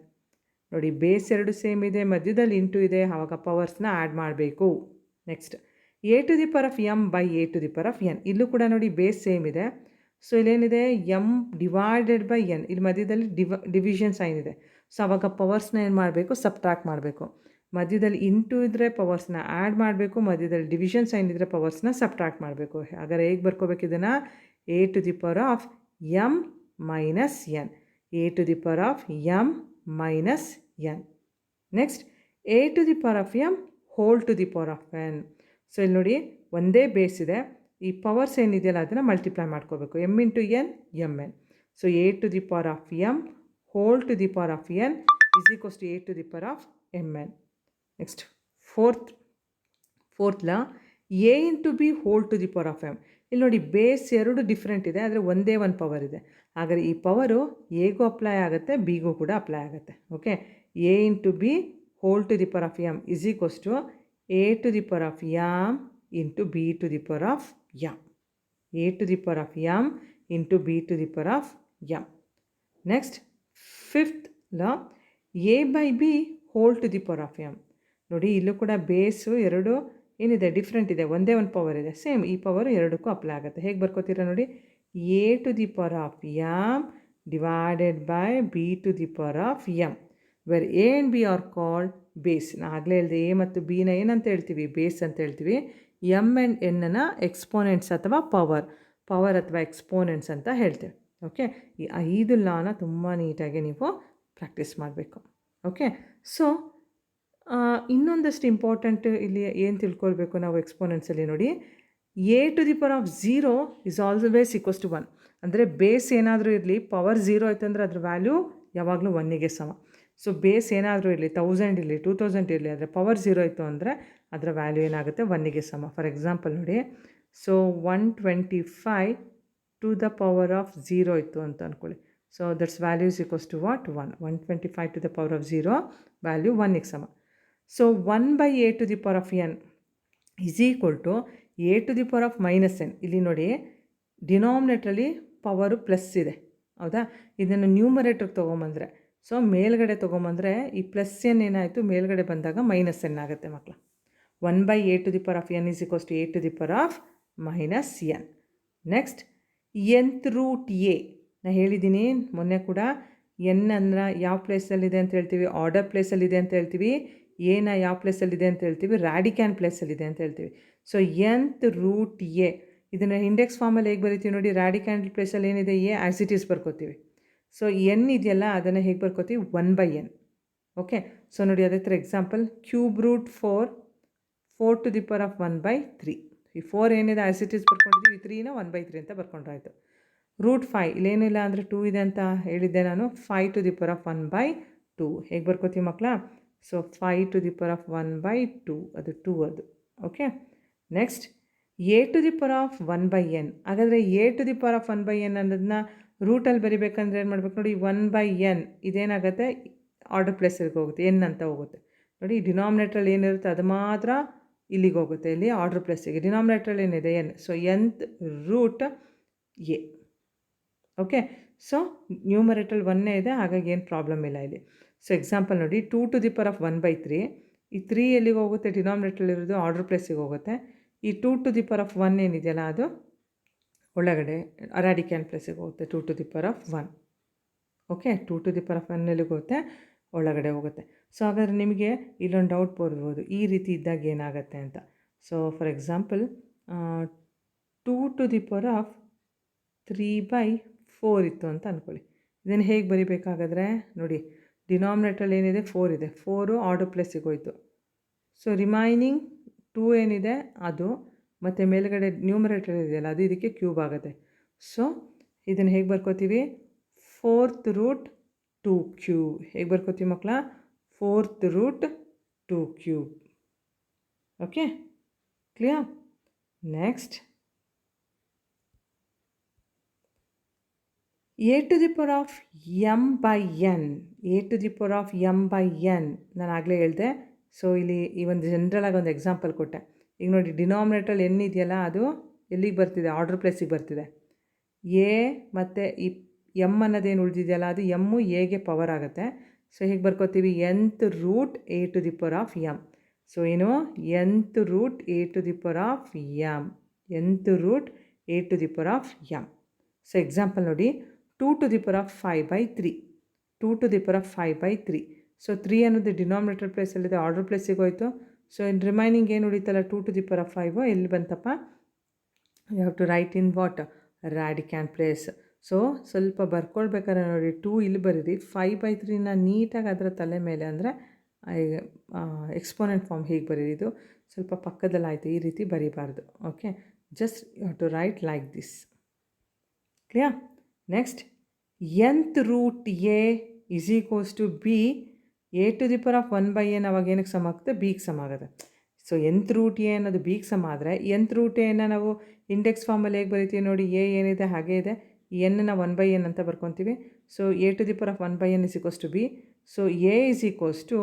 [SPEAKER 1] ನೋಡಿ ಬೇಸ್ ಎರಡು ಸೇಮ್ ಇದೆ, ಮಧ್ಯದಲ್ಲಿ ಇಂಟು ಇದೆ, ಆವಾಗ ಪವರ್ಸ್ನ ಆ್ಯಡ್ ಮಾಡಬೇಕು. Next A to the power of m by a to the power of n. ಇಲ್ಲೂ ಕೂಡ ನೋಡಿ ಬೇಸ್ ಸೇಮ್ ಇದೆ. ಸೊ ಇಲ್ಲೇನಿದೆ, ಎಮ್ ಡಿವೈಡೆಡ್ ಬೈ ಎನ್, ಇಲ್ಲಿ ಮಧ್ಯದಲ್ಲಿ ಡಿವಿಷನ್ ಸೈನ್ ಇದೆ. ಸೊ ಆವಾಗ ಪವರ್ಸ್ನ ಏನು ಮಾಡಬೇಕು, ಸಬ್ಟ್ರಾಕ್ಟ್ ಮಾಡಬೇಕು. ಮಧ್ಯದಲ್ಲಿ ಇಂಟು ಇದ್ದರೆ ಪವರ್ಸ್ನ ಆ್ಯಡ್ ಮಾಡಬೇಕು, ಮಧ್ಯದಲ್ಲಿ ಡಿವಿಷನ್ ಸೈನ್ ಇದ್ದರೆ ಪವರ್ಸ್ನ ಸಬ್ಟ್ರಾಕ್ಟ್ ಮಾಡಬೇಕು. ಹಾಗಾದ್ರೆ ಹೇಗೆ ಬರ್ಕೋಬೇಕು ಇದನ್ನು, A to the power of M minus N, A to the power of M minus N. Next A to the power of M whole to the power of N. So ಇಲ್ಲಿ ನೋಡಿ ಒಂದೇ base ಇದೆ, ಈ powers ಏನಿದೆಯಲ್ಲ ಅದನ್ನು multiply ಮಾಡ್ಕೋಬೇಕು, M into N M N. So A to the power of M whole to the power of N is equals to A to the power of M N. Next fourth law, A into B whole to the power of M. ಇಲ್ಲಿ ನೋಡಿ base ಎರಡು different ಇದೆ, ಆದರೆ ಒಂದೇ ಒಂದು power ಇದೆ. ಹಾಗಾದರೆ ಈ ಪವರು ಎಗೂ ಅಪ್ಲೈ ಆಗುತ್ತೆ, ಬಿಗೂ ಕೂಡ ಅಪ್ಲೈ ಆಗುತ್ತೆ. Okay, A into B whole to the power of M is equals to A to the power of M into B to the power of M. A to the power of M into B to the power of M. Next fifth law, A by B whole to the power of M. ನೋಡಿ ಇಲ್ಲೂ ಕೂಡ ಬೇಸು ಎರಡು ಏನಿದೆ, different ಇದೆ, ಒಂದೇ ಒಂದು power ಇದೆ, same ಈ ಪವರ್ ಎರಡಕ್ಕೂ ಅಪ್ಲೈ ಆಗುತ್ತೆ. ಹೇಗೆ ಬರ್ಕೋತೀರಾ ನೋಡಿ, A to the power of M divided by B to the power of M, where A and B are called base. ನಾನು ಆಗಲೇ ಹೇಳಿದೆ, ಎ ಮತ್ತು ಬಿನ ಏನಂತ ಹೇಳ್ತೀವಿ, ಬೇಸ್ ಅಂತ ಹೇಳ್ತೀವಿ. ಎಮ್ ಆ್ಯಂಡ್ ಎನ್ನನ್ನು ಎಕ್ಸ್ಪೋನೆಂಟ್ಸ್ ಅಥವಾ ಪವರ್ ಅಥವಾ ಎಕ್ಸ್ಪೋನೆಂಟ್ಸ್ ಅಂತ ಹೇಳ್ತೇವೆ. ಓಕೆ, ಈ 5 ಲಾನ ತುಂಬ ನೀಟಾಗಿ ನೀವು ಪ್ರಾಕ್ಟೀಸ್ ಮಾಡಬೇಕು. ಓಕೆ, ಸೊ ಇನ್ನೊಂದಷ್ಟು ಇಂಪಾರ್ಟೆಂಟ್ ಇಲ್ಲಿ ಏನು ತಿಳ್ಕೊಳ್ಬೇಕು ನಾವು ಎಕ್ಸ್ಪೋನೆಂಟ್ಸಲ್ಲಿ ನೋಡಿ, A to the power of 0 is always equals to 1. ಅಂದರೆ ಬೇಸ್ ಏನಾದರೂ ಇರಲಿ, ಪವರ್ 0 ಆಯ್ತು ಅಂದರೆ ಅದ್ರ ವ್ಯಾಲ್ಯೂ ಯಾವಾಗಲೂ 1ಗೆ ಸಮ. ಸೊ ಬೇಸ್ ಏನಾದರೂ ಇರಲಿ, 1000 ಇರಲಿ, 2000 ಇರಲಿ, ಆದರೆ ಪವರ್ 0 ಆಯಿತು ಅಂದರೆ ಅದರ ವ್ಯಾಲ್ಯೂ ಏನಾಗುತ್ತೆ, 1ಗೆ ಸಮ. ಫಾರ್ ಎಕ್ಸಾಂಪಲ್ ನೋಡಿ, so 125 to the power of 0 ಇತ್ತು ಅಂತ ಅಂದ್ಕೊಳ್ಳಿ. So that's value is equals to what, 1. 125 to the power of 0 value 1ಗೆ ಸಮ. So 1 by a to the power of n is equal to A to the power of minus n. ಇಲ್ಲಿ ನೋಡಿ ಡಿನಾಮಿನೇಟ್ರಲ್ಲಿ power plus ಇದೆ, ಹೌದಾ? ಇದನ್ನು ನ್ಯೂಮರೇಟ್ರಿಗೆ ತೊಗೊಂಬಂದರೆ, so ಮೇಲ್ಗಡೆ ತೊಗೊಂಬಂದರೆ ಈ plus N ಏನಾಯಿತು, ಮೇಲ್ಗಡೆ ಬಂದಾಗ ಮೈನಸ್ ಎನ್ ಆಗುತ್ತೆ ಮಕ್ಕಳು. 1/a to the power of n is equals to a to the power of minus n. Next nth root A. ನಾನು ಹೇಳಿದ್ದೀನಿ ಮೊನ್ನೆ ಕೂಡ, ಎನ್ ಅಂದ್ರೆ ಯಾವ ಪ್ಲೇಸಲ್ಲಿದೆ ಅಂತ ಹೇಳ್ತೀವಿ, ಆರ್ಡರ್ ಪ್ಲೇಸಲ್ಲಿದೆ ಅಂತ ಹೇಳ್ತೀವಿ. ಎನ ಯಾವ ಪ್ಲೇಸಲ್ಲಿದೆ ಅಂತ ಹೇಳ್ತೀವಿ, ರ್ಯಾಡಿಕ್ಯಾನ್ ಪ್ಲೇಸಲ್ಲಿದೆ ಅಂತ ಹೇಳ್ತೀವಿ. ಸೊ nth ರೂಟ್ ಎ ಇದನ್ನು ಇಂಡೆಕ್ಸ್ ಫಾರ್ಮಲ್ಲಿ ಹೇಗೆ ಬರಿತೀವಿ ನೋಡಿ, ರ್ಯಾಡಿಕ್ಯಾನ್ ಪ್ಲೇಸಲ್ಲಿ ಏನಿದೆ ಎ ಆ್ಯಸ್ ಇಟ್ ಈಸ್ ಬರ್ಕೋತೀವಿ. ಸೊ ಎನ್ ಇದೆಯಲ್ಲ ಅದನ್ನು ಹೇಗೆ ಬರ್ಕೋತೀವಿ, 1/n. ಓಕೆ, ಸೊ ನೋಡಿ ಅದೇ ಥರ example, cube root 4 to the power of 1/3. ಈ 4 ಏನಿದೆ ಆ್ಯಸ್ ಇಟ್ ಈಸ್ ಬರ್ಕೊಂಡಿದ್ದೀವಿ, 3ನ 1/3 ಅಂತ ಬರ್ಕೊಂಡ್ರಾಯ್ತು. ರೂಟ್ 5 ಇಲ್ಲೇನಿಲ್ಲ ಅಂದರೆ 2 ಇದೆ ಅಂತ ಹೇಳಿದ್ದೆ ನಾನು. 5 to the power of 1/2 ಹೇಗೆ ಬರ್ಕೋತೀವಿ ಮಕ್ಕಳ? So 5 to the power of 1/2 ಅದು 2 ಅದು. Okay, next A to the power of 1/n. ಹಾಗಾದರೆ A to the power of 1/n ಅನ್ನೋದನ್ನ ರೂಟಲ್ಲಿ ಬರಿಬೇಕಂದ್ರೆ ಏನು ಮಾಡ್ಬೇಕು ನೋಡಿ, 1/n ಇದೇನಾಗುತ್ತೆ, ಆರ್ಡರ್ ಪ್ಲೇಸಿಗೆ ಹೋಗುತ್ತೆ, ಎನ್ ಅಂತ ಹೋಗುತ್ತೆ ನೋಡಿ. ಡಿನಾಮಿನೇಟ್ರಲ್ಲಿ ಏನಿರುತ್ತೆ ಅದು ಮಾತ್ರ ಇಲ್ಲಿಗೆ ಹೋಗುತ್ತೆ, ಇಲ್ಲಿ ಆರ್ಡರ್ ಪ್ಲೇಸಿಗೆ. ಡಿನಾಮಿನೇಟ್ರಲ್ಲಿ ಏನಿದೆ n, so nth root a. Okay, so ನ್ಯೂಮರೇಟ್ರಲ್ಲಿ 1 ಇದೆ, ಹಾಗಾಗಿ ಏನು ಪ್ರಾಬ್ಲಮ್ ಇಲ್ಲ ಇಲ್ಲಿ. ಸೊ ಎಕ್ಸಾಂಪಲ್ ನೋಡಿ, 2 to the power of 1/3. ಈ 3 ಎಲ್ಲಿಗೆ ಹೋಗುತ್ತೆ, ಡಿನಾಮಿನೇಟ್ರಲ್ಲಿರೋದು ಆರ್ಡರ್ ಪ್ಲೇಸಿಗೆ ಹೋಗುತ್ತೆ. ಈ 2 to the power of 1 ಏನಿದೆಯಲ್ಲ ಅದು ಒಳಗಡೆ ರ್ಯಾಡಿಕ್ಯಾನ್ ಪ್ಲೇಸಿಗೆ ಹೋಗುತ್ತೆ, 2 to the power of 1. Okay, 2 to the power of 1 ಎಲ್ಲಿಗೆ ಹೋಗುತ್ತೆ, ಒಳಗಡೆ ಹೋಗುತ್ತೆ. ಸೊ ಹಾಗಾದರೆ ನಿಮಗೆ ಇಲ್ಲೊಂದು ಡೌಟ್ ಬರ್ಬೋದು, ಈ ರೀತಿ ಇದ್ದಾಗ ಏನಾಗುತ್ತೆ ಅಂತ. So for example 2 to the power of 3/4 ಇತ್ತು ಅಂತ ಅಂದ್ಕೊಳ್ಳಿ. ಇದನ್ನು ಹೇಗೆ ಬರಿಬೇಕಾಗಾದರೆ ನೋಡಿ, ಡಿನಾಮಿನೇಟ್ರಲ್ಲಿ ಏನಿದೆ 4 ಇದೆ, 4 ಆರ್ಡರ್ ಪ್ಲೇಸಿಗೆ ಹೋಯಿತು. ಸೊ ರಿಮೈನಿಂಗ್ 2 ಏನಿದೆ ಅದು, ಮತ್ತು ಮೇಲ್ಗಡೆ ನ್ಯೂಮರೇಟರ್ ಇದೆಯಲ್ಲ ಅದು ಇದಕ್ಕೆ ಕ್ಯೂಬ್ ಆಗುತ್ತೆ. ಸೊ ಇದನ್ನು ಹೇಗೆ ಬರ್ಕೋತೀವಿ, 4th ರೂಟ್ 2 ಕ್ಯೂಬ್. ಹೇಗೆ ಬರ್ಕೋತೀವಿ ಮಕ್ಕಳ, 4th root 2 cube. Okay, clear? Next A to the power of m/n. A to the power of m/n ನಾನು ಆಗಲೇ ಹೇಳಿದೆ. ಸೊ ಇಲ್ಲಿ ಈ ಒಂದು ಜನರಲಾಗಿ ಒಂದು ಎಕ್ಸಾಂಪಲ್ ಕೊಟ್ಟೆ. ಈಗ ನೋಡಿ, ಡಿನಾಮಿನೇಟ್ರಲ್ಲಿ ಎನ್ ಇದೆಯಲ್ಲ ಅದು ಎಲ್ಲಿಗೆ ಬರ್ತಿದೆ, ಆರ್ಡರ್ ಪ್ಲೇಸಿಗೆ ಬರ್ತಿದೆ. ಎ ಮತ್ತು ಈ ಎಮ್ ಅನ್ನೋದೇನು ಉಳಿದಿದೆಯಲ್ಲ ಅದು ಎಮ್ಮು ಎಗೆ ಪವರ್ ಆಗುತ್ತೆ. ಸೊ ಹೇಗೆ ಬರ್ಕೋತೀವಿ, nth root A to the power of m. So ಏನು, nth root A to the power of m, nth root A to the power of m. So example ನೋಡಿ, 2 to the power of 5/3. 2 to the power of 5/3. So 3 ಅನ್ನೋದು denominator ಪ್ಲೇಸಲ್ಲಿದೆ, order ಪ್ಲೇಸಿಗೆ ಹೋಯಿತು. So ಇನ್ನು remaining ಏನು ಉಳಿತಲ್ಲ, 2 to the power of 5 ಎಲ್ಲಿ ಬಂತಪ್ಪ, you have to write in what, radicand place. So ಸ್ವಲ್ಪ ಬರ್ಕೊಳ್ಬೇಕಾದ್ರೆ ನೋಡಿ, 2 ಇಲ್ಲಿ ಬರೀರಿ, 5/3ನ ನೀಟಾಗಿ ಅದರ ತಲೆ ಮೇಲೆ ಅಂದರೆ ಎಕ್ಸ್ಪೋನೆಂಟ್ ಫಾರ್ಮ್ ಹೀಗೆ ಬರೀರಿ. ಸ್ವಲ್ಪ ಪಕ್ಕದಲ್ಲಿ ಆಯಿತು, ಈ ರೀತಿ ಬರೀಬಾರ್ದು. Okay, just you have to write like this. Clear? Next nth root a is equals to b. A to the power of 1/n ಅವಾಗ ಏನಕ್ಕೆ ಸಮ ಆಗುತ್ತೆ, ಬಿಗೆ ಸಮ ಆಗುತ್ತೆ. ಸೊ nth ರೂಟ್ ಎ ಅನ್ನೋದು ಬಿಗೆ ಸಮ ಆದರೆ, nth ರೂಟ್ ಎನ ನಾವು ಇಂಡೆಕ್ಸ್ ಫಾರ್ಮಲ್ಲಿ ಹೇಗೆ ಬರಿತೀವಿ ನೋಡಿ, ಎ ಏನಿದೆ ಹಾಗೇ ಇದೆ, ಎನ್ನ 1/n ಅಂತ ಬರ್ಕೊತೀವಿ. So A to the power of 1/n is equals to b. So a is equals to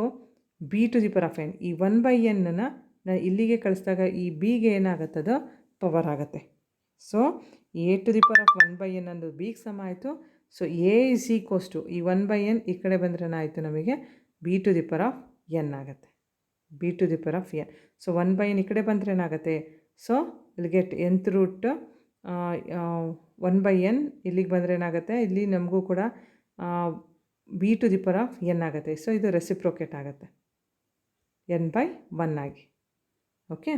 [SPEAKER 1] b to the power of n. ಈ 1/nನ ನಾನು ಇಲ್ಲಿಗೆ ಕಳಿಸಿದಾಗ ಈ ಬಿಗೆ ಏನಾಗುತ್ತದೋ ಪವರ್ ಆಗುತ್ತೆ. So A to the power of 1/n ಅನ್ನೋದು ಬಿಗೆ ಸಮ ಆಯಿತು. So a is equals to ಈ 1/n ಈ ಕಡೆ ಬಂದ್ರೆ ಏನಾಯಿತು, ನಮಗೆ b to the power of N ಆಗುತ್ತೆ, b to the power of N. So 1/n ಈ ಕಡೆ ಬಂದರೆ ಏನಾಗುತ್ತೆ, so will get nth root 1/n ಇಲ್ಲಿಗೆ ಬಂದರೆ ಏನಾಗುತ್ತೆ, ಇಲ್ಲಿ ನಮಗೂ ಕೂಡ B to the power of N ಆಗುತ್ತೆ. ಸೊ ಇದು ರೆಸಿಪ್ರೊಕೇಟ್ ಆಗುತ್ತೆ n/1 ಆಗಿ. Okay,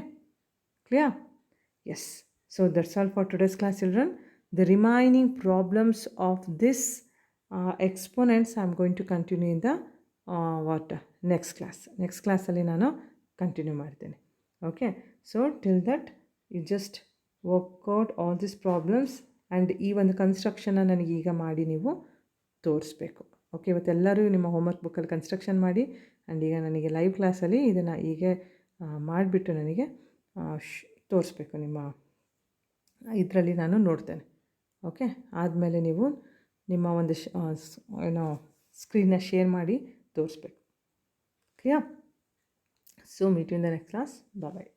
[SPEAKER 1] clear? Yes. So that's all for today's class, children. The remaining problems of this exponents I am going to continue in the next class. Next class alli nanu continue ಮಾಡ್ತೇನೆ. Okay, so till that you just work out all these problems and ಈ ಒಂದು ಕನ್ಸ್ಟ್ರಕ್ಷನ್ನ ನನಗೆ ಈಗ ಮಾಡಿ ನೀವು ತೋರಿಸ್ಬೇಕು. Okay, ಇವತ್ತೆಲ್ಲರೂ ನಿಮ್ಮ homework ಬುಕ್ಕಲ್ಲಿ ಕನ್ಸ್ಟ್ರಕ್ಷನ್ ಮಾಡಿ ಆ್ಯಂಡ್ ಈಗ ನನಗೆ ಲೈವ್ ಕ್ಲಾಸಲ್ಲಿ ಇದನ್ನು ಹೀಗೆ ಮಾಡಿಬಿಟ್ಟು ನನಗೆ ತೋರಿಸ್ಬೇಕು, ನಿಮ್ಮ ಇದರಲ್ಲಿ ನಾನು ನೋಡ್ತೇನೆ. ಓಕೆ, ಆದಮೇಲೆ ನೀವು ನಿಮ್ಮ ಒಂದು ಏನೋ ಸ್ಕ್ರೀನ್ನ ಶೇರ್ ಮಾಡಿ ತೋರಿಸ್ಬೇಕು. Clear? So meet you in the next class. Bye.